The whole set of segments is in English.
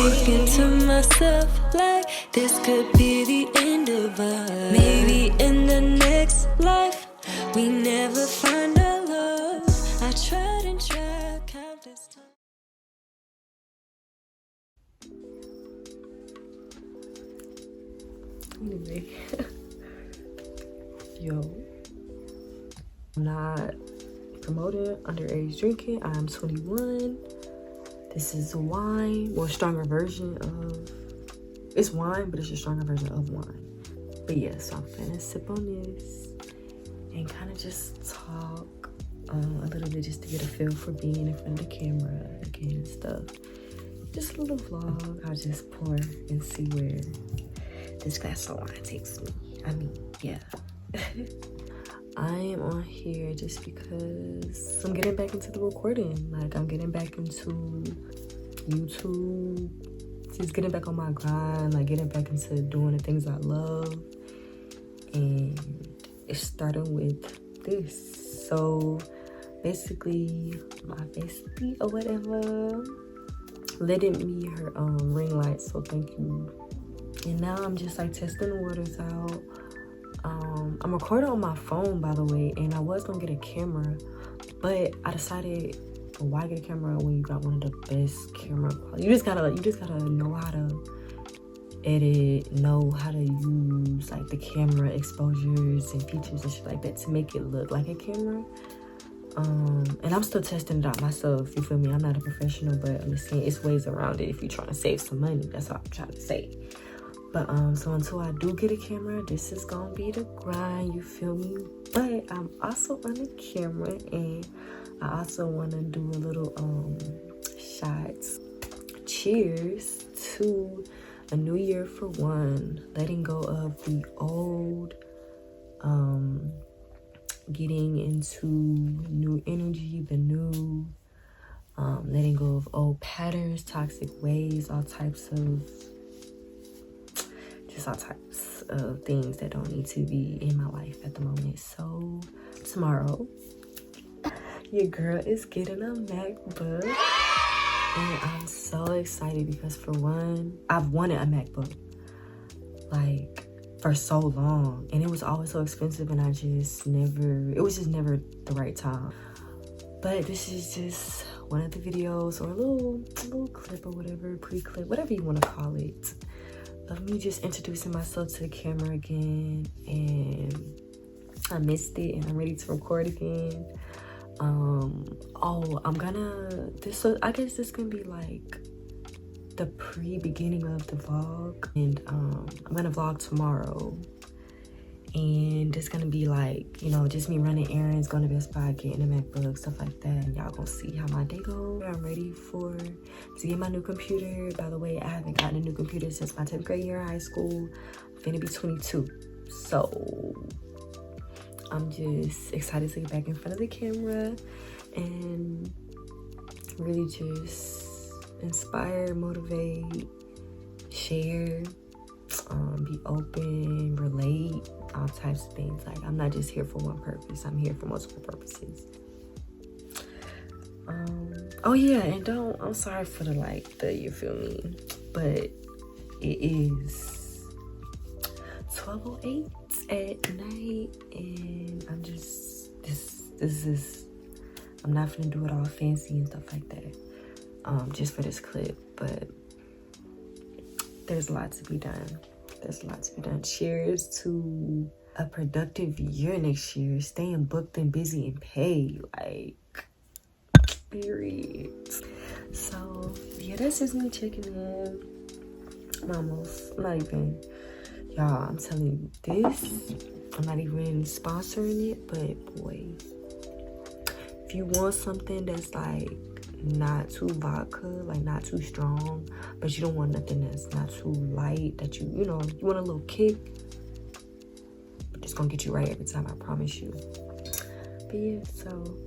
Thinking to myself like this could be the end of us. Maybe in the next life we never find our love. I tried and tried countless times. Anyway, yo, I'm not promoting underage drinking. I'm 21. This is wine, well, a stronger version of, it's wine, but it's a stronger version of wine. But yeah, so I'm finna sip on this and kind of just talk a little bit just to get a feel for being in front of the camera again and stuff. Just a little vlog. I'll just pour and see where this glass of wine takes me. I mean, yeah. I am on here just because I'm getting back into the recording. Like, I'm getting back into YouTube. Just getting back on my grind. Like, getting back into doing the things I love. And it's starting with this. So, basically, my bestie or whatever lended me her ring light. So, thank you. And now I'm just like testing the waters out. I'm recording on my phone, by the way, and I was gonna get a camera, but I decided, well, why get a camera when you got one of the best camera quality? You just gotta know how to edit, know how to use like the camera exposures and features and shit like that to make it look like a camera. And I'm still testing it out myself, you feel me? I'm not a professional, but I'm just saying it's ways around it if you're trying to save some money. That's what I'm trying to say. But so until I do get a camera, this is gonna be the grind, you feel me? But I'm also on the camera, and I also want to do a little shots. Cheers to a new year for one, letting go of the old, getting into new energy, the new, letting go of old patterns, toxic ways, all types of things that don't need to be in my life at the moment. So tomorrow your girl is getting a MacBook, and I'm so excited because, for one, I've wanted a MacBook like for so long, and it was always so expensive, and it was just never the right time. But this is just one of the videos, or a little clip or whatever, pre-clip, whatever you want to call it, of me just introducing myself to the camera again. And I missed it, and I'm ready to record again. So I guess this can be like the beginning of the vlog, and I'm gonna vlog tomorrow, and it's gonna be like, you know, just me running errands, going to Best Buy, getting a MacBook, stuff like that, and y'all gonna see how my day goes. I'm ready to get my new computer. By the way, I haven't gotten a new computer since my 10th grade year in high school. I'm finna be 22, so I'm just excited to get back in front of the camera and really just inspire, motivate, share, be open, relate, all types of things. Like, I'm not just here for one purpose, I'm here for multiple purposes. Oh yeah, and I'm sorry for the you feel me, but it is 12:08 at night, and I'm just, I'm not gonna do it all fancy and stuff like that, just for this clip, but there's a lot to be done. Cheers to a productive year next year, staying booked and busy and paid, like, period. So yeah, that's just me checking in. I'm telling you this, I'm not even sponsoring it, but boy, if you want something that's like not too vodka, like not too strong, but you don't want nothing that's not too light, that you want a little kick, but it's gonna get you right every time, I promise you. But yeah, so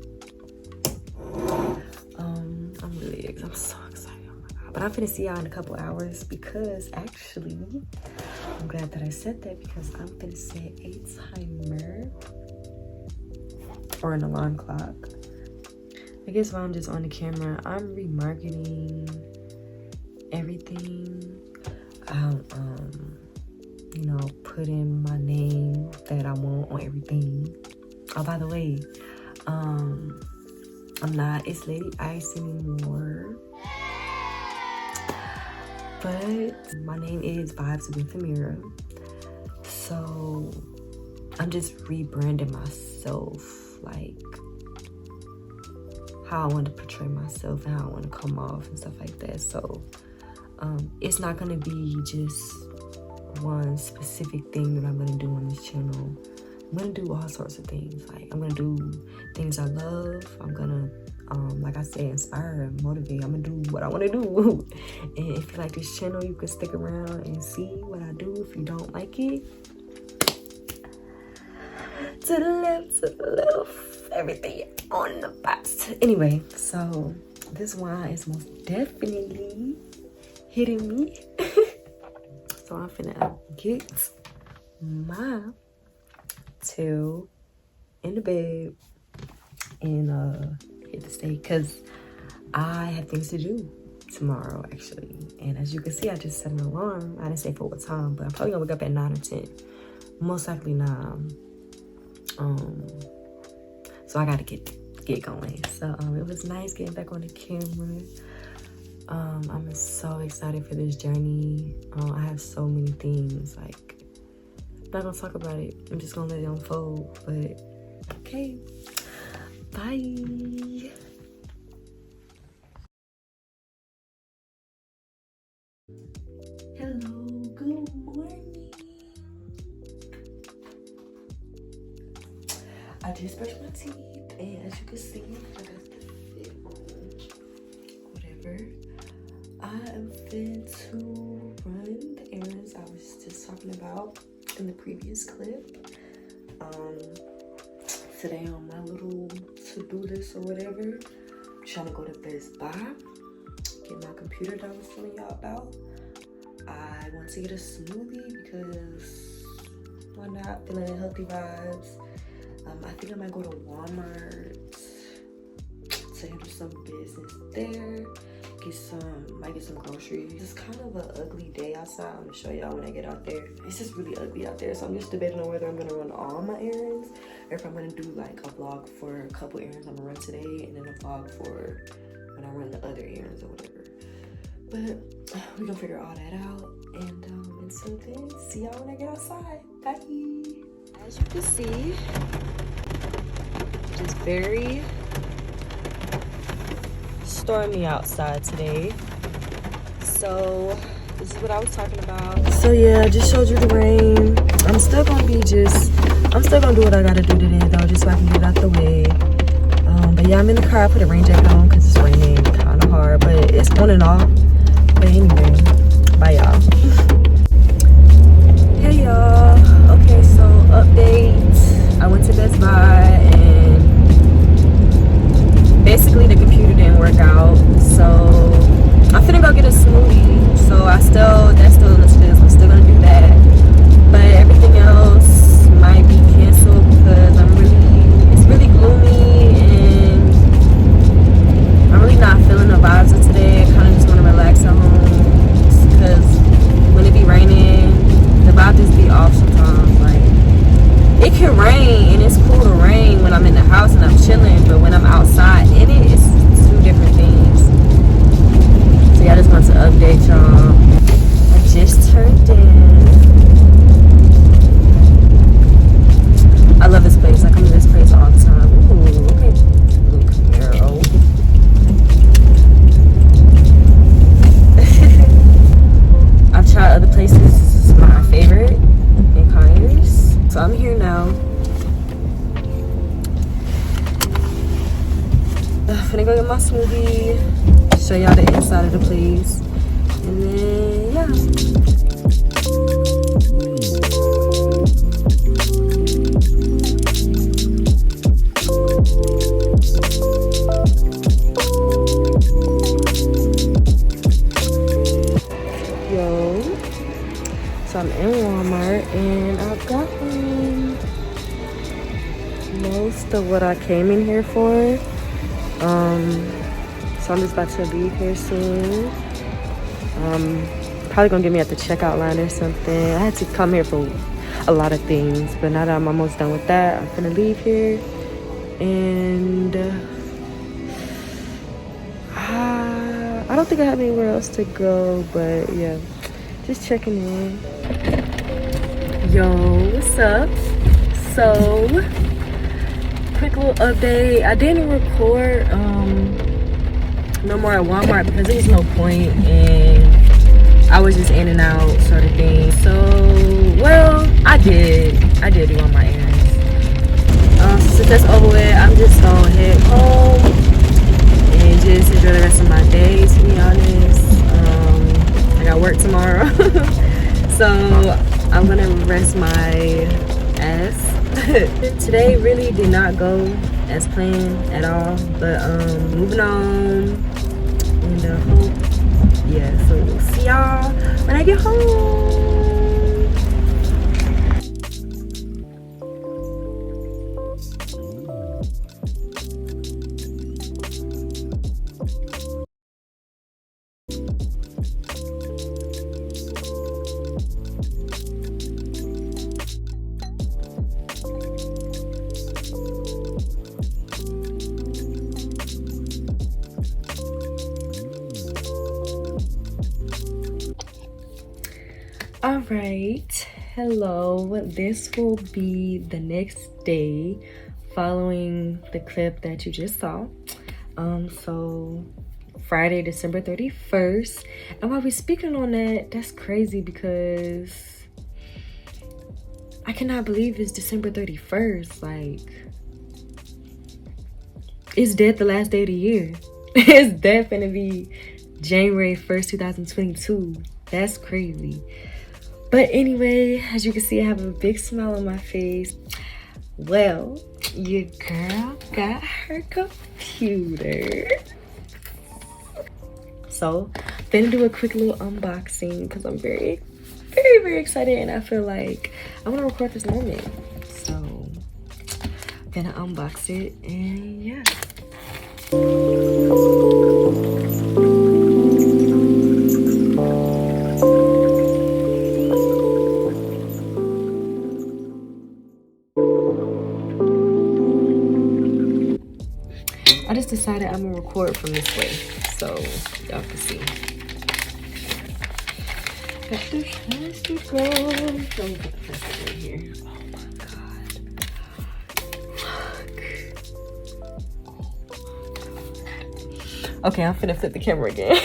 I'm so excited, oh my god. But I'm finna see y'all in a couple hours, because actually, I'm glad that I said that, because I'm finna set a timer or an alarm clock. I guess while I'm just on the camera, I'm remarketing everything. I'll you know, put in my name that I want on everything. Oh, by the way, I'm not It's Lady Ice anymore, but my name is Vibes with Amira. So I'm just rebranding myself, like how I want to portray myself and how I want to come off and stuff like that. So it's not gonna be just one specific thing that I'm gonna do on this channel. I'm gonna do all sorts of things. Like, I'm gonna do things I love. I'm gonna like I said, inspire and motivate. I'm gonna do what I want to do. And if you like this channel, you can stick around and see what I do. If you don't like it, to the left, everything on the box. Anyway, so this wine is most definitely hitting me. So I'm finna get my tail in the bed and hit the state, because I have things to do tomorrow actually. And as you can see, I just set an alarm. I didn't say for what time, but I'm probably gonna wake up at 9 or 10, most likely 9. So I gotta get going. So it was nice getting back on the camera. I'm so excited for this journey. I have so many things, like, I'm not gonna talk about it. I'm just gonna let it unfold. But okay, bye. Hello, good morning. I just brushed my teeth, and as you can see, I got the fit on, whatever. I am fit to run the errands I was just talking about in the previous clip. Today on my little to-do list or whatever, I'm trying to go to Best Buy, get my computer that I was telling y'all about. I want to get a smoothie because why not? Feeling healthy vibes. I think I might go to Walmart to handle some business there. Might get some groceries. It's kind of an ugly day outside. I'm gonna show y'all when I get out there. It's just really ugly out there. So I'm just debating on whether I'm gonna run all my errands or if I'm gonna do like a vlog for a couple errands I'm gonna run today and then a vlog for when I run the other errands or whatever. But we gonna figure all that out. And until then, see y'all when I get outside. Bye. As you can see, just very stormy outside today. So this is what I was talking about. So yeah, I just showed you the rain. I'm still gonna do what I gotta do today though, just so I can get it out the way. But yeah, I'm in the car. I put a rain jacket on because it's raining kind of hard, but it's on and off. But anyway, bye y'all. Hey y'all. Okay, so update. I went to Best Buy and basically the computer didn't work out, so I'm finna go get a smoothie. So that's still in the spill. I'm still gonna do that, but everything else might be canceled because it's really gloomy and I'm really not feeling the vibes of today. I kind of just want to relax at home because when it be raining, the vibe just be off sometimes. Like, it can rain and it's cool to rain when I'm in the house and I'm chilling, but when I'm outside in it, it's two different things. So yeah, I just want to update y'all. I just turned in. I love this place. I come to this place all the time. Ooh, okay. Blue Camaro. I've tried other places. This is my favorite in Conyers. So I'm here now. I'm finna go get my smoothie, show y'all the inside of the place, and then yeah. Yo, so I'm in Walmart and I've gotten most of what I came in here for. So I'm just about to leave here soon. Probably gonna get me at the checkout line or something. I had to come here for a lot of things, but now that I'm almost done with that, I'm gonna leave here. And I don't think I have anywhere else to go, but yeah, just checking in. Yo, what's up? So, quick little update. I didn't record no more at Walmart because there was no point, and I was just in and out sort of thing. So, well, I did do all my errands. Since that's over with, I'm just gonna head home and just enjoy the rest of my day, to be honest. I got work tomorrow. So I'm gonna rest my ass. Today really did not go as planned at all, but moving on, and hope, yeah, so we'll see y'all when I get home. All right, hello. This will be the next day following the clip that you just saw. So Friday, December 31st. And while we're speaking on that, that's crazy because I cannot believe it's December 31st. Like, it's dead the last day of the year. It's dead gonna be January 1st, 2022. That's crazy. But anyway, as you can see, I have a big smile on my face. Well, your girl got her computer. So, gonna do a quick little unboxing because I'm very, very excited, and I feel like I want to record this moment. So, gonna unbox it, and yeah. I just decided I'm gonna record from this way so y'all can see. Got the plastic go. Let me put the plastic right here. Oh my god. Fuck. Okay, I'm finna flip the camera again.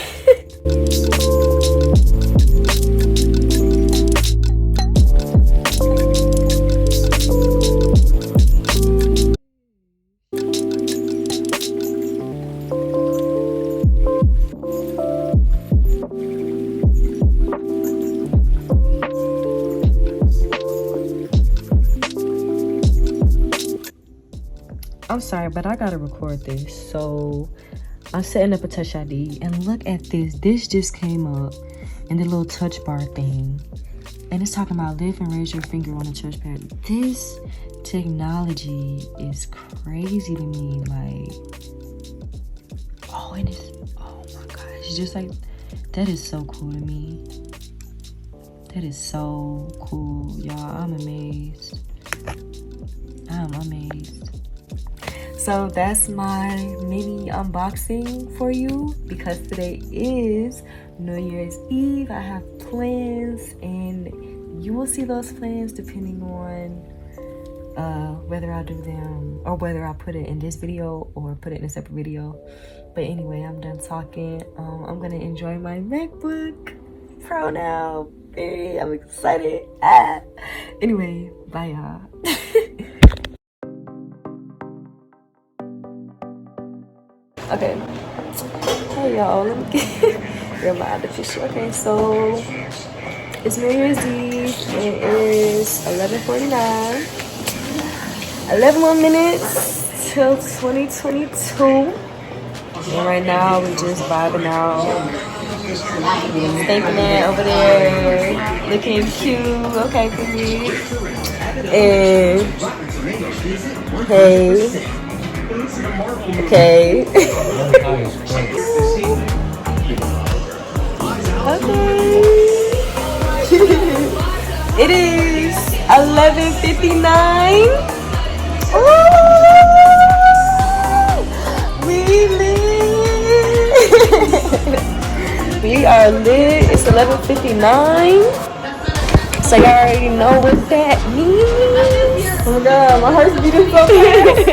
I'm sorry, but I gotta record this. So I'm setting up a Touch ID, and look at this. This just came up in the little touch bar thing, and it's talking about lift and raise your finger on the touchpad. This technology is crazy to me. Like, oh, and it's, oh my gosh, it's just like, that is so cool to me. That is so cool, y'all. I'm amazed. I'm amazed. So that's my mini unboxing for you, because today is New Year's Eve. I have plans, and you will see those plans depending on whether I do them or whether I put it in this video or put it in a separate video. But anyway, I'm done talking. I'm gonna enjoy my MacBook Pro now. I'm excited. Anyway, bye y'all. Okay. Hey y'all, let me get my other tissue. Okay, so it's New Year's Eve. It is 11:49. 11 more minutes till 2022. And right now we just vibing out. Thinking it over there, looking cute. Okay, for me. And hey. Okay. Okay. It is 11:59. Ooh, we lit. We are lit. It's 11:59. So y'all already know what that means. Oh my god, my heart's beating so fast.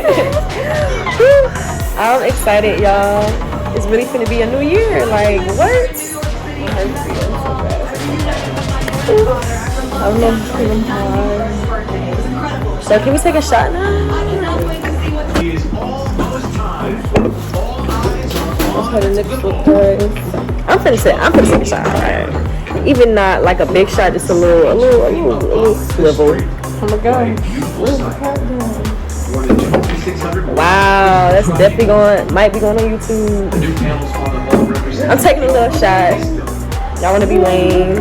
I'm excited, y'all. It's really finna be a new year. Like, what? My heart's beating so fast. I don't know if I'm feeling high. So can we take a shot now? That's how the next look was. I'm finna take a shot, alright? Even not like a big shot, just a little swivel. Oh my god. Wow, that's definitely might be going on YouTube. I'm taking a little shot. Y'all wanna be lame?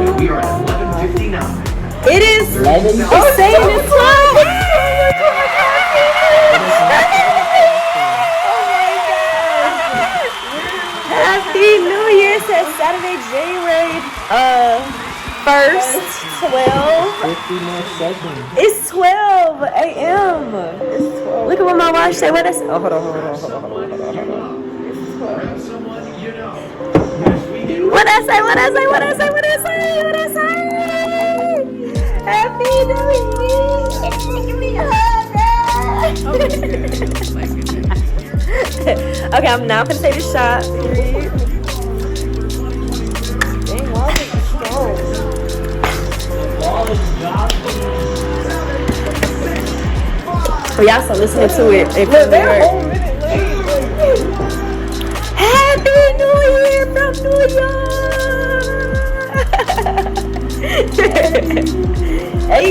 It is 11. It's saying it's 12. Happy New Year, says Saturday, January 1st, 12. 50 more seconds. It's 12 a.m. Look at what my watch say. What is? Oh, hold on. What I say? Happy New Year. Give me a hug. Okay, I'm now gonna take a shot. Dang, why is it strong? Oh, y'all still listening to it. They're a whole minute late. Happy New Year from New York. Hey,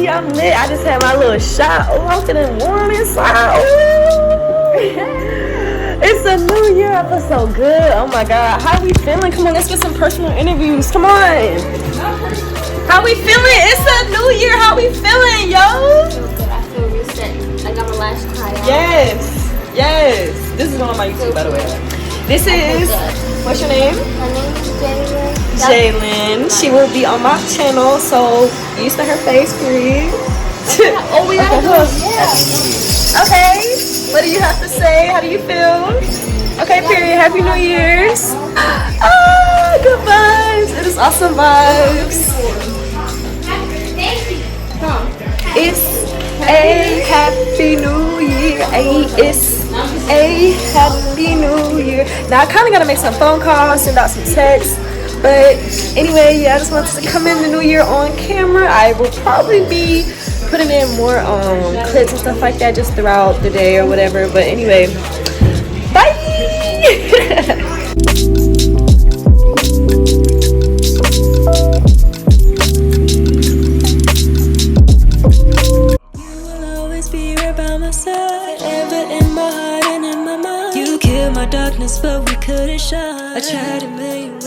I'm lit. I just had my little shot. Oh, I'm feeling warm inside. It's a new year. I feel so good. Oh my god. How we feeling? Come on, let's get some personal interviews. Come on. How we feeling? It's a new year. How we feeling, yo? I feel reset. I got my last cry out. Yes. This is on my YouTube, by the way. This is, what's your name? My name is Jalen. Jalen. She will be on my channel, so used to her face, period. Oh, we gotta do it. Yeah. Okay. What do you have to say? How do you feel? Okay, period. Happy New Year's. Oh, good vibes. It is awesome vibes. It's a happy new year. It's a happy new year. Now I kind of gotta make some phone calls, send out some texts. But anyway, yeah, I just wanted to come in the new year on camera. I will probably be putting in more clips and stuff like that just throughout the day or whatever. But anyway, bye. My darkness, but we couldn't shine. I tried to make